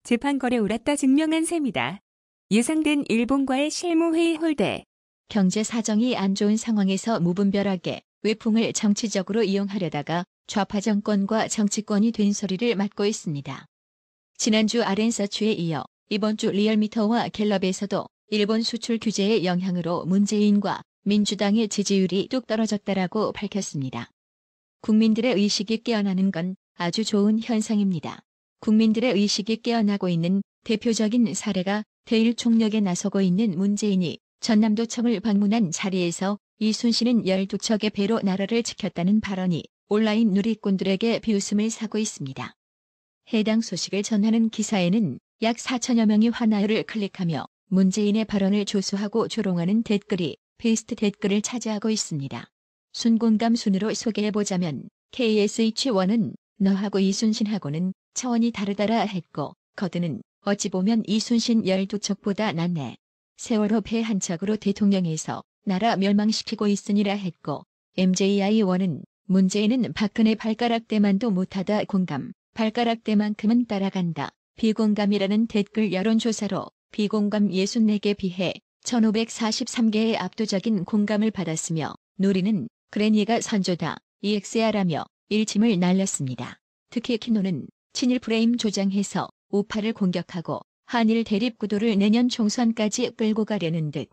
재판거래 옳았다 증명한 셈이다. 예상된 일본과의 실무회의 홀대. 경제 사정이 안 좋은 상황에서 무분별하게 외풍을 정치적으로 이용하려다가 좌파 정권과 정치권이 된 소리를 맡고 있습니다. 지난주 아랜서추에 이어 이번 주 리얼미터와 갤럽에서도 일본 수출 규제의 영향으로 문재인과 민주당의 지지율이 뚝 떨어졌다라고 밝혔습니다. 국민들의 의식이 깨어나는 건 아주 좋은 현상입니다. 국민들의 의식이 깨어나고 있는 대표적인 사례가 대일 총력에 나서고 있는 문재인이 전남도청을 방문한 자리에서 이순신은 12척의 배로 나라를 지켰다는 발언이 온라인 누리꾼들에게 비웃음을 사고 있습니다. 해당 소식을 전하는 기사에는 약 4천여 명이 화나요를 클릭하며 문재인의 발언을 조수하고 조롱하는 댓글이 베스트 댓글을 차지하고 있습니다. 순공감 순으로 소개해보자면 KSH1은 너하고 이순신하고는 차원이 다르다라 했고 거드는 어찌 보면 이순신 12척보다 낫네. 세월호 배 한 척으로 대통령에서 나라 멸망시키고 있으니라 했고 MJI1은 문재인은 박근혜 발가락대만도 못하다 공감, 발가락대만큼은 따라간다. 비공감이라는 댓글 여론조사로 비공감 64개 비해 1543개의 압도적인 공감을 받았으며 누리는 그래니가 선조다. EXR라며 일침을 날렸습니다. 특히 키노는 친일 프레임 조장해서 우파를 공격하고 한일 대립 구도를 내년 총선까지 끌고 가려는 듯.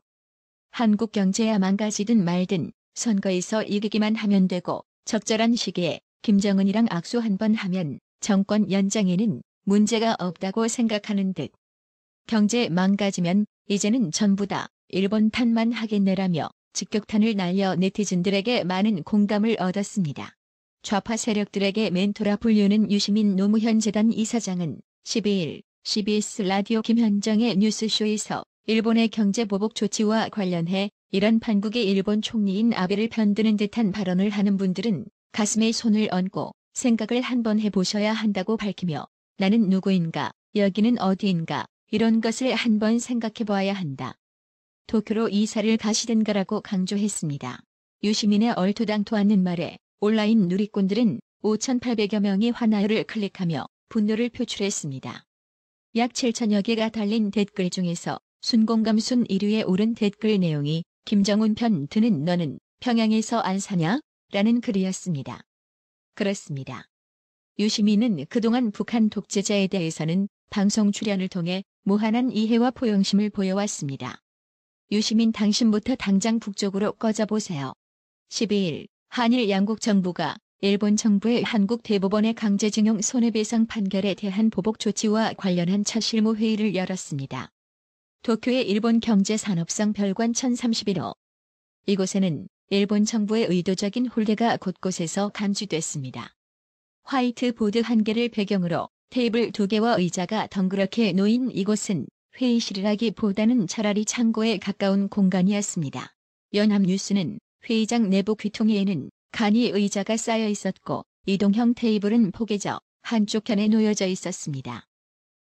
한국 경제야 망가지든 말든 선거에서 이기기만 하면 되고 적절한 시기에 김정은이랑 악수 한번 하면 정권 연장에는 문제가 없다고 생각하는 듯. 경제 망가지면 이제는 전부 다 일본 탓만 하겠네라며 직격탄을 날려 네티즌들에게 많은 공감을 얻었습니다. 좌파 세력들에게 멘토라 불리는 유시민 노무현 재단 이사장은 12일 CBS 라디오 김현정의 뉴스쇼에서 일본의 경제 보복 조치와 관련해 이런 판국의 일본 총리인 아베를 편드는 듯한 발언을 하는 분들은 가슴에 손을 얹고 생각을 한번 해보셔야 한다고 밝히며 나는 누구인가, 여기는 어디인가 이런 것을 한번 생각해봐야 한다. 도쿄로 이사를 가시든가라고 강조했습니다. 유시민의 얼토당토 않는 말에 온라인 누리꾼들은 5,800여 명이 화나요를 클릭하며 분노를 표출했습니다. 약 7천여 개가 달린 댓글 중에서 순공감 순 1위에 오른 댓글 내용이 김정은 편 드는 너는 평양에서 안 사냐? 라는 글이었습니다. 그렇습니다. 유시민은 그동안 북한 독재자에 대해서는 방송 출연을 통해 무한한 이해와 포용심을 보여왔습니다. 유시민 당신부터 당장 북쪽으로 꺼져보세요. 12일 한일 양국 정부가 일본 정부의 한국 대법원의 강제징용 손해배상 판결에 대한 보복 조치와 관련한 첫 실무회의를 열었습니다. 도쿄의 일본 경제산업성 별관 1031호. 이곳에는 일본 정부의 의도적인 홀대가 곳곳에서 감지됐습니다. 화이트보드 한 개를 배경으로 테이블 2개와 의자가 덩그렇게 놓인 이곳은 회의실이라기보다는 차라리 창고에 가까운 공간이었습니다. 연합뉴스는 회의장 내부 귀퉁이에는 간이 의자가 쌓여 있었고 이동형 테이블은 포개져 한쪽 편에 놓여져 있었습니다.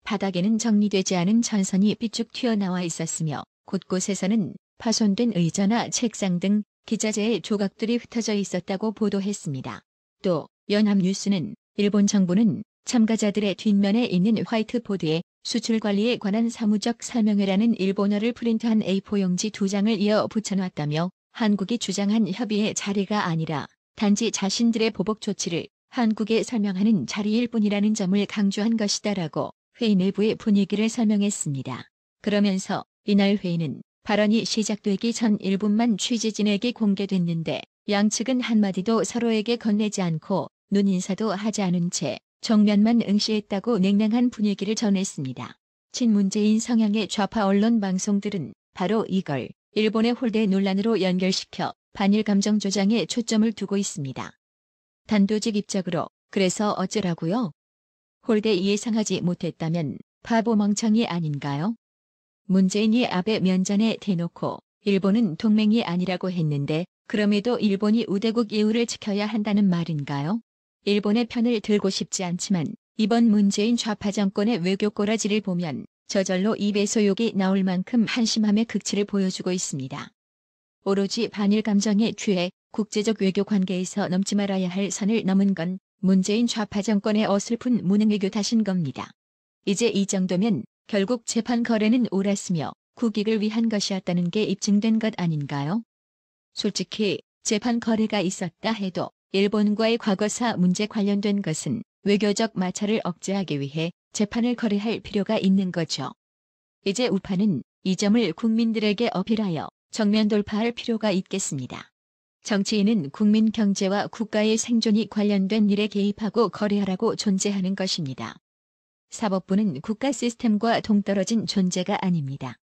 바닥에는 정리되지 않은 전선이 삐쭉 튀어나와 있었으며 곳곳에서는 파손된 의자나 책상 등 기자재의 조각들이 흩어져 있었다고 보도했습니다. 또 연합뉴스는 일본 정부는 참가자들의 뒷면에 있는 화이트보드에 수출 관리에 관한 사무적 설명회라는 일본어를 프린트한 A4 용지 2장을 이어 붙여놨다며 한국이 주장한 협의의 자리가 아니라 단지 자신들의 보복 조치를 한국에 설명하는 자리일 뿐이라는 점을 강조한 것이다라고 회의 내부의 분위기를 설명했습니다. 그러면서 이날 회의는 발언이 시작되기 전 1분만 취재진에게 공개됐는데 양측은 한마디도 서로에게 건네지 않고 눈인사도 하지 않은 채 정면만 응시했다고 냉랭한 분위기를 전했습니다. 친문재인 성향의 좌파 언론 방송들은 바로 이걸 일본의 홀대 논란으로 연결시켜 반일 감정 조장에 초점을 두고 있습니다. 단도직입적으로 그래서 어쩌라고요? 홀대 예상하지 못했다면 바보 멍청이 아닌가요? 문재인이 아베 면전에 대놓고 일본은 동맹이 아니라고 했는데 그럼에도 일본이 우대국 이유를 지켜야 한다는 말인가요? 일본의 편을 들고 싶지 않지만 이번 문재인 좌파 정권의 외교 꼬라지를 보면 저절로 입에 소욕이 나올 만큼 한심함의 극치를 보여주고 있습니다. 오로지 반일 감정에 취해 국제적 외교 관계에서 넘지 말아야 할 선을 넘은 건 문재인 좌파 정권의 어설픈 무능외교 탓인 겁니다. 이제 이 정도면 결국 재판 거래는 옳았으며 국익을 위한 것이었다는 게 입증된 것 아닌가요? 솔직히 재판 거래가 있었다 해도 일본과의 과거사 문제 관련된 것은 외교적 마찰을 억제하기 위해 재판을 거래할 필요가 있는 거죠. 이제 우파는 이 점을 국민들에게 어필하여 정면 돌파할 필요가 있겠습니다. 정치인은 국민 경제와 국가의 생존이 관련된 일에 개입하고 거래하라고 존재하는 것입니다. 사법부는 국가 시스템과 동떨어진 존재가 아닙니다.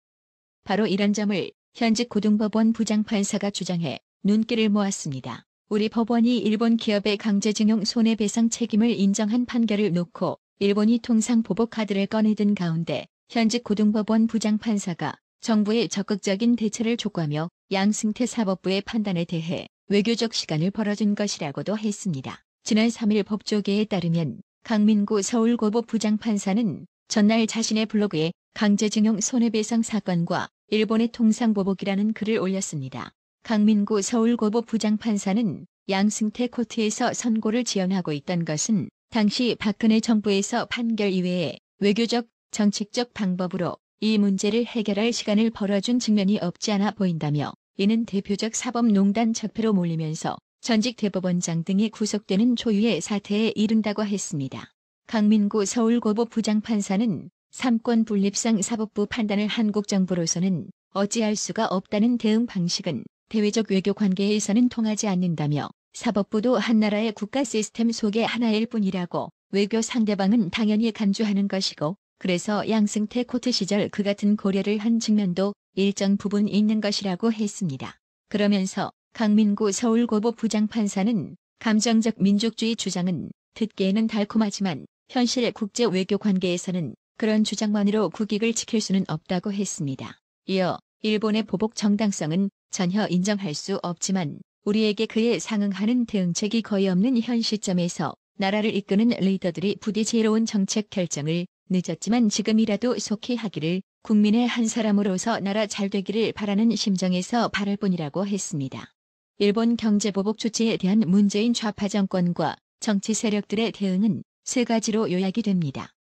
바로 이런 점을 현직 고등법원 부장판사가 주장해 눈길을 모았습니다. 우리 법원이 일본 기업의 강제징용 손해배상 책임을 인정한 판결을 놓고 일본이 통상보복 카드를 꺼내든 가운데 현직 고등법원 부장판사가 정부의 적극적인 대처를 촉구하며 양승태 사법부의 판단에 대해 외교적 시간을 벌어준 것이라고도 했습니다. 지난 3일 법조계에 따르면 강민구 서울고법 부장판사는 전날 자신의 블로그에 강제징용 손해배상 사건과 일본의 통상보복이라는 글을 올렸습니다. 강민구 서울고법 부장판사는 양승태 코트에서 선고를 지연하고 있던 것은 당시 박근혜 정부에서 판결 이외에 외교적, 정책적 방법으로 이 문제를 해결할 시간을 벌어준 측면이 없지 않아 보인다며 이는 대표적 사법농단 적폐로 몰리면서 전직 대법원장 등이 구속되는 초유의 사태에 이른다고 했습니다. 강민구 서울고법 부장판사는 삼권 분립상 사법부 판단을 한국 정부로서는 어찌할 수가 없다는 대응 방식은 대외적 외교 관계에서는 통하지 않는다며 사법부도 한 나라의 국가 시스템 속의 하나일 뿐이라고 외교 상대방은 당연히 간주하는 것이고 그래서 양승태 코트 시절 그 같은 고려를 한 측면도 일정 부분 있는 것이라고 했습니다. 그러면서 강민구 서울고법 부장판사는 감정적 민족주의 주장은 듣기에는 달콤하지만 현실 국제 외교 관계에서는 그런 주장만으로 국익을 지킬 수는 없다고 했습니다. 이어 일본의 보복 정당성은 전혀 인정할 수 없지만 우리에게 그에 상응하는 대응책이 거의 없는 현 시점에서 나라를 이끄는 리더들이 부디 지혜로운 정책 결정을 늦었지만 지금이라도 속히 하기를 국민의 한 사람으로서 나라 잘 되기를 바라는 심정에서 바랄 뿐이라고 했습니다. 일본 경제보복 조치에 대한 문재인 좌파 정권과 정치 세력들의 대응은 세 가지로 요약이 됩니다.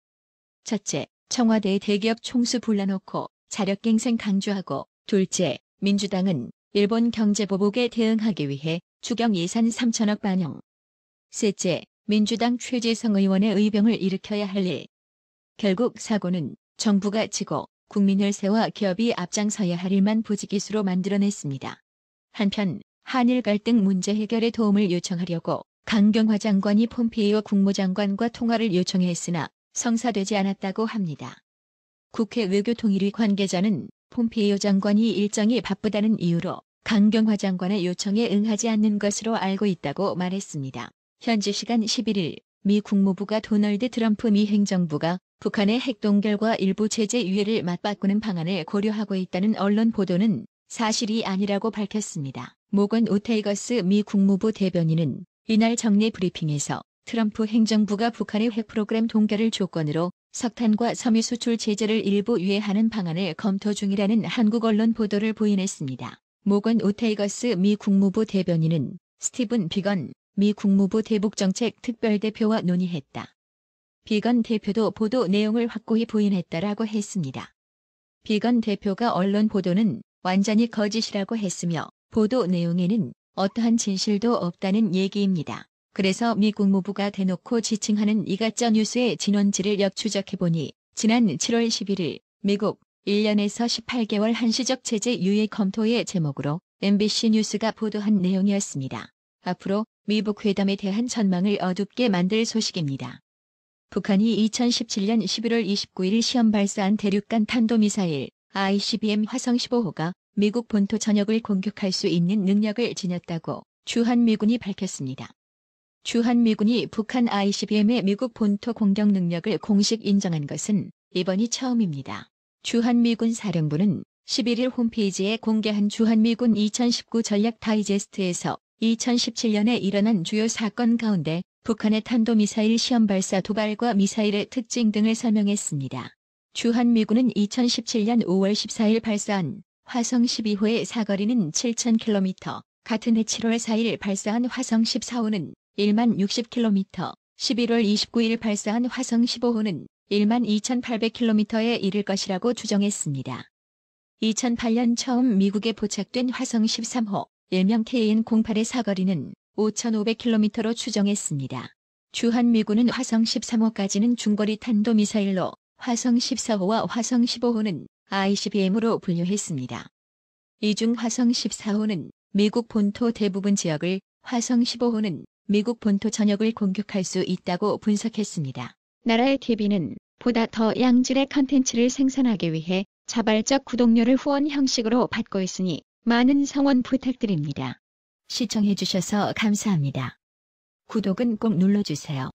첫째, 청와대의 대기업 총수 불러놓고 자력갱생 강조하고 둘째, 민주당은 일본 경제보복에 대응하기 위해 추경 예산 3천억 반영. 셋째, 민주당 최재성 의원의 의병을 일으켜야 할 일. 결국 사고는 정부가 지고 국민 혈세와 기업이 앞장서야 할 일만 부지기수로 만들어냈습니다. 한편 한일 갈등 문제 해결에 도움을 요청하려고 강경화 장관이 폼페이오 국무장관과 통화를 요청했으나 성사되지 않았다고 합니다. 국회 외교통일위 관계자는 폼페이오 장관이 일정이 바쁘다는 이유로 강경화 장관의 요청에 응하지 않는 것으로 알고 있다고 말했습니다. 현지 시간 11일 미 국무부가 도널드 트럼프 미 행정부가 북한의 핵동결과 일부 제재 유예를 맞바꾸는 방안을 고려하고 있다는 언론 보도는 사실이 아니라고 밝혔습니다. 모건 오테이거스 미 국무부 대변인은 이날 정례 브리핑에서 트럼프 행정부가 북한의 핵 프로그램 동결을 조건으로 석탄과 섬유 수출 제재를 일부 유예하는 방안을 검토 중이라는 한국 언론 보도를 부인했습니다. 모건 오테이거스 미 국무부 대변인은 스티븐 비건 미 국무부 대북정책 특별대표와 논의했다. 비건 대표도 보도 내용을 확고히 부인했다라고 했습니다. 비건 대표가 언론 보도는 완전히 거짓이라고 했으며 보도 내용에는 어떠한 진실도 없다는 얘기입니다. 그래서 미 국무부가 대놓고 지칭하는 이 가짜 뉴스의 진원지를 역추적해보니 지난 7월 11일 미국 1년에서 18개월 한시적 제재 유예 검토의 제목으로 MBC 뉴스가 보도한 내용이었습니다. 앞으로 미북 회담에 대한 전망을 어둡게 만들 소식입니다. 북한이 2017년 11월 29일 시험 발사한 대륙간 탄도미사일 ICBM 화성 15호가 미국 본토 전역을 공격할 수 있는 능력을 지녔다고 주한미군이 밝혔습니다. 주한미군이 북한 ICBM의 미국 본토 공격 능력을 공식 인정한 것은 이번이 처음입니다. 주한미군 사령부는 11일 홈페이지에 공개한 주한미군 2019 전략 다이제스트에서 2017년에 일어난 주요 사건 가운데 북한의 탄도미사일 시험 발사 도발과 미사일의 특징 등을 설명했습니다. 주한미군은 2017년 5월 14일 발사한 화성 12호의 사거리는 7,000km, 같은 해 7월 4일 발사한 화성 14호는 10,060km, 11월 29일 발사한 화성 15호는 12,800km에 이를 것이라고 추정했습니다. 2008년 처음 미국에 포착된 화성 13호, 일명 KN-08의 사거리는 5,500km로 추정했습니다. 주한미군은 화성 13호까지는 중거리 탄도미사일로, 화성 14호와 화성 15호는 ICBM으로 분류했습니다. 이 중 화성 14호는 미국 본토 대부분 지역을, 화성 15호는 미국 본토 전역을 공격할 수 있다고 분석했습니다. 나라의 TV는 보다 더 양질의 컨텐츠를 생산하기 위해 자발적 구독료를 후원 형식으로 받고 있으니 많은 성원 부탁드립니다. 시청해주셔서 감사합니다. 구독은 꼭 눌러주세요.